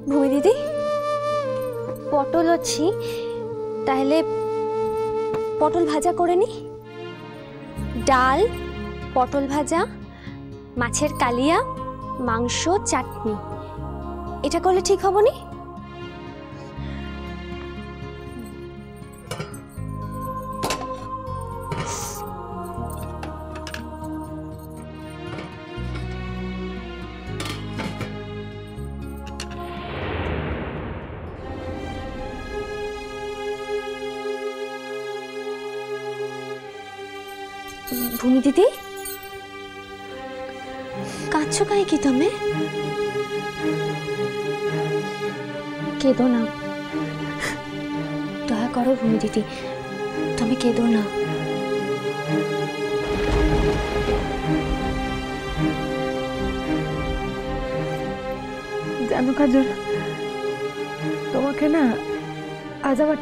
ভূমি দিদি, পটল আছে, তাহলে পটল ভাজা করে নি। ডাল, পটল ভাজা, মাছের কালিয়া, মাংস, চাটনি, এটা করলে ঠিক হব নি? ভূমি দিদি, কাঁদছো কাहे কি তুমি? কেঁদো না, দয়া করো ভূমি দিদি, তুমি কেঁদো না। জানো কাজল, তোমাকে না আজ আমার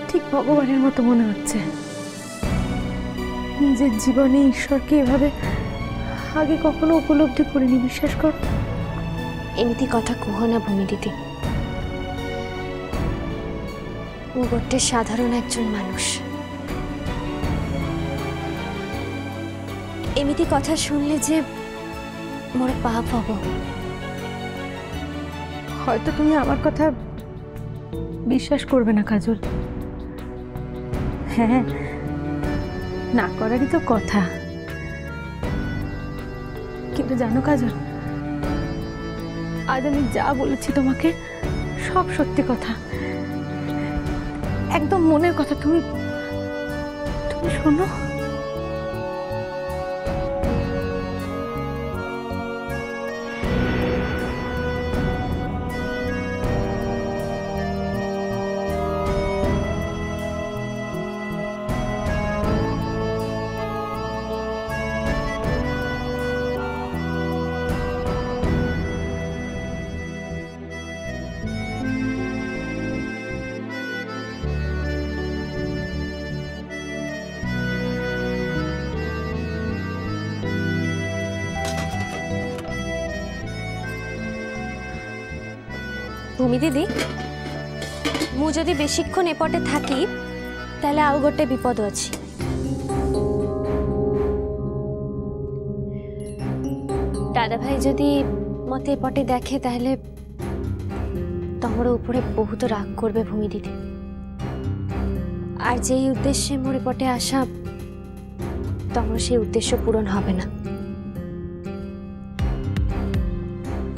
ঠিক ভগবানের মতো মনে হচ্ছে। নিজের জীবনে ঈশ্বরকে এভাবে আগে কখনো উপলব্ধি করিনি, বিশ্বাস কর। এমনি কথা কুহ না ভূমি দিদি, ও গোটে সাধারণ একজন মানুষ। এমনি কথা শুনলে যে মোর পাপ হব। হয়তো তুমি আমার কথা বিশ্বাস করবে না কাজল। হ্যাঁ, না করারই তো কথা, কিন্তু জানো কাজল, আজ আমি যা বলেছি তোমাকে সব সত্যি কথা, একদম মনের কথা। তুমি তুমি শোনো। ভূমি দিদি, মু যদি বেশিক্ষণ এপটে থাকি তাহলে আউ গোটে বিপদ আছে। দাদা ভাই যদি মতে এপটে দেখে তাহলে তোমার উপরে বহুত রাগ করবে ভূমি দিদি। আর যেই উদ্দেশ্যে মোর এপটে আসা, তোমার সেই উদ্দেশ্য পূরণ হবে না।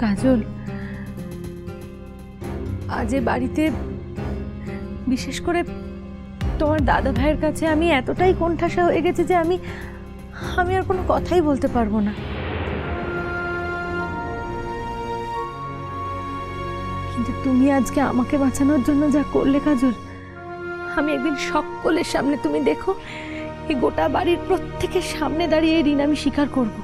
কাজল, আজ বাড়িতে বিশেষ করে তোমার দাদা ভাইয়ের কাছে আমি এতটাই কোণঠাসা হয়ে গেছি যে আমি আর কোনো কথাই বলতে পারবো না। কিন্তু তুমি আজকে আমাকে বাঁচানোর জন্য যা করলে কাজল, আমি একদিন সকলের সামনে, তুমি দেখো এই গোটা বাড়ির প্রত্যেকের সামনে দাঁড়িয়ে এই ঋণ আমি স্বীকার করবো।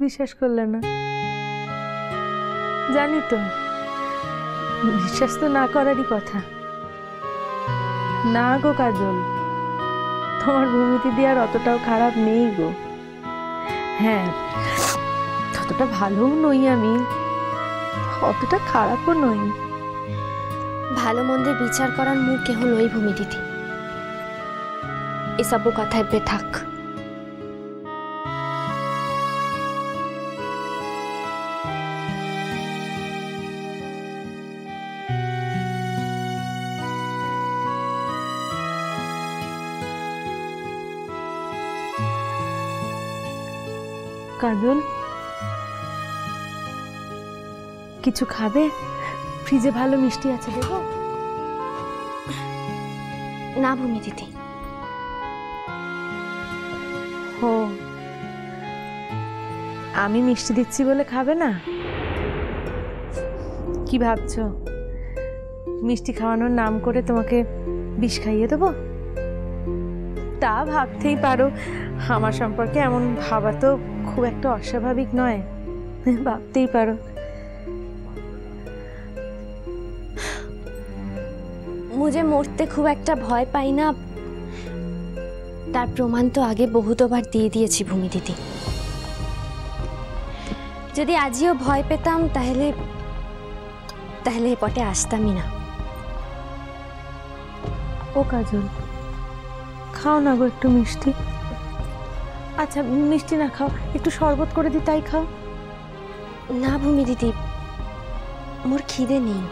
বিশ্বাস করলে না? জানি তো, বিশ্বাস তো না করারই কথা। না গো কাজল, তোমার ভূমি দিদি আর অতটাও খারাপ নেই গো। হ্যাঁ, ততটা ভালোও নই আমি, অতটা খারাপও নই। ভালো মন্দের বিচার করার মুখ কেহ লই ভূমি দিদি, এসব কথা এবে থাক। কাজল, কিছু খাবে? ফ্রিজে ভালো মিষ্টি আছে, দেবো? না ভূমি দিদি। ও, আমি মিষ্টি দিচ্ছি বলে খাবে না? কি ভাবছো, মিষ্টি খাওয়ানোর নাম করে তোমাকে বিষ খাইয়ে দেবো? তা ভাবতেই পারো, আমার সম্পর্কে এমন ভাবা তো খুব একটা অস্বাভাবিক নয়, ভাবতেই পারো। মুঝে মরতে খুব একটা ভয় পাই না, তার প্রমাণ তো আগে বহুতবার দিয়ে দিয়েছি ভূমি দিদি। যদি আজও ভয় পেতাম তাহলে তাহলে এ পটে আসতামই না। ও কাজল, খাও না গো একটু মিষ্টি। আচ্ছা মিষ্টি না খাও, একটু শরবত করে দিই, তাই খাও। না ভূমি দিদি, মোর খিদে নেই।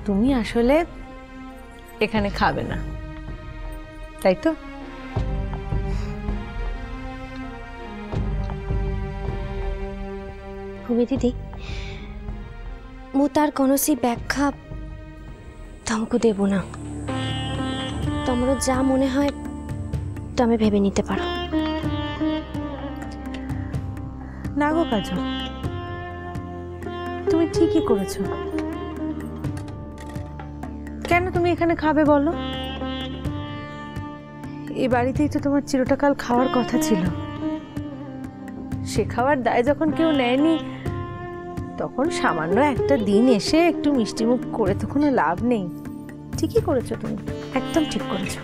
তুমি আসলে এখানে খাবে না, তাই তো? ভূমি দিদি, ମୁଁ ତାର କୌଣସି ବ୍ୟାଖ୍ୟା ତମକୁ ଦେବ ନା। ତମର যা মনে হয় তুমি ভেবে নিতে পারো। না গো কাজল, তুমি ঠিকই করেছো। কেন তুমি এখানে খাবে বলো? এই বাড়িতেই তো তোমার চিরটাকাল খাওয়ার কথা ছিল। সে খাওয়ার দায় যখন কেউ নেয়নি, তখন সামান্য একটা দিন এসে একটু মিষ্টি মুখ করে তো কোনো লাভ নেই। ঠিকই করেছো তুমি, একদম ঠিক করেছো।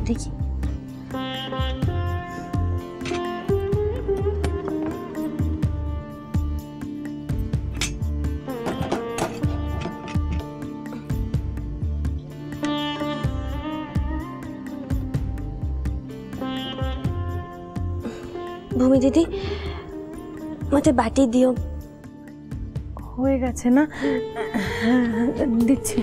দেখি ভূমি দিদি, মতে বাটি দিও। হয়ে গেছে না? দিচ্ছি।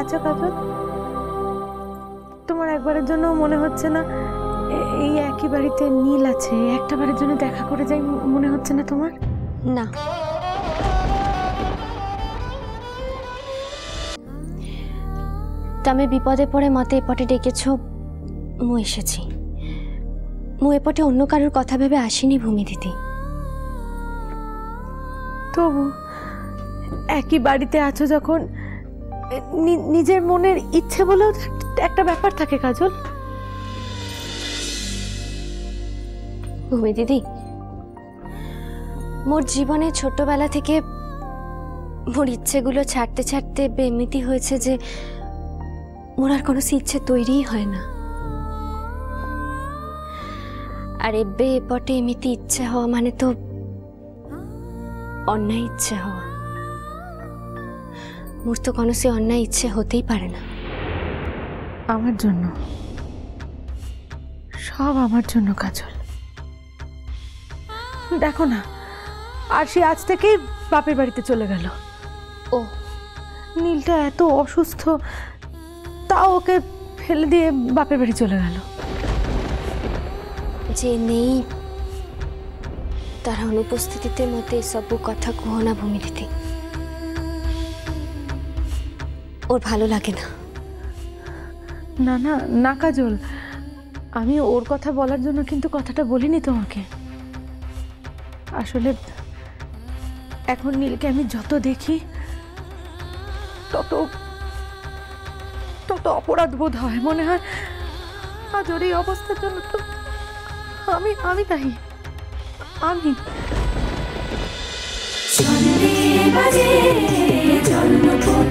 আচ্ছা কাজল, তোমার একবারের জন্য মনে হচ্ছে না এই একই বাড়িতে নীল আছে, একটা বারের জন্য দেখা করে যাই মনে হচ্ছে না তোমার? না, তুমি বিপদে পড়ে মতে এপটে ডেকেছ, মু এসেছি। মু এপটে অন্য কারোর কথা ভেবে আসিনি ভূমি দিদি। তবু একই বাড়িতে আছো যখন, নিজের মনের ইচ্ছে বলেও একটা ব্যাপার থাকে কাজল। ভূমি দিদি, মোর জীবনে ছোটবেলা থেকে মোর ইচ্ছেগুলো ছাড়তে ছাড়তে এমনিতি হয়েছে যে মোর আর কোনো ইচ্ছে তৈরিই হয় না। আর এবে এপটে এমনিতি ইচ্ছে হওয়া মানে তো অন্যায় ইচ্ছে হওয়া। মোর তো কোনো অন্যায় ইচ্ছে হতেই পারে না। আমার জন্য, সব আমার জন্য কাজল। দেখো না, আর সে আজ থেকেই বাপের বাড়িতে চলে গেল। ও, নীলটা এত অসুস্থ, তাও ওকে ফেলে দিয়ে বাপের বাড়ি চলে গেল। যে নেই তার অনুপস্থিতিতে মতে এসব কথা কুহ না ভূমি দিদি। ওর ভালো লাগে না। না না না কাজল, আমি ওর কথা বলার জন্য কিন্তু কথাটা বলিনি তোমাকে। আসলে এখন নীলকে আমি যত দেখি তত তত অপরাধ বোধ হয়। মনে হয় আজ ওর এই অবস্থার জন্য তো আমি দায়ী। আমি চন্দ্রে বাজে জন্মপথ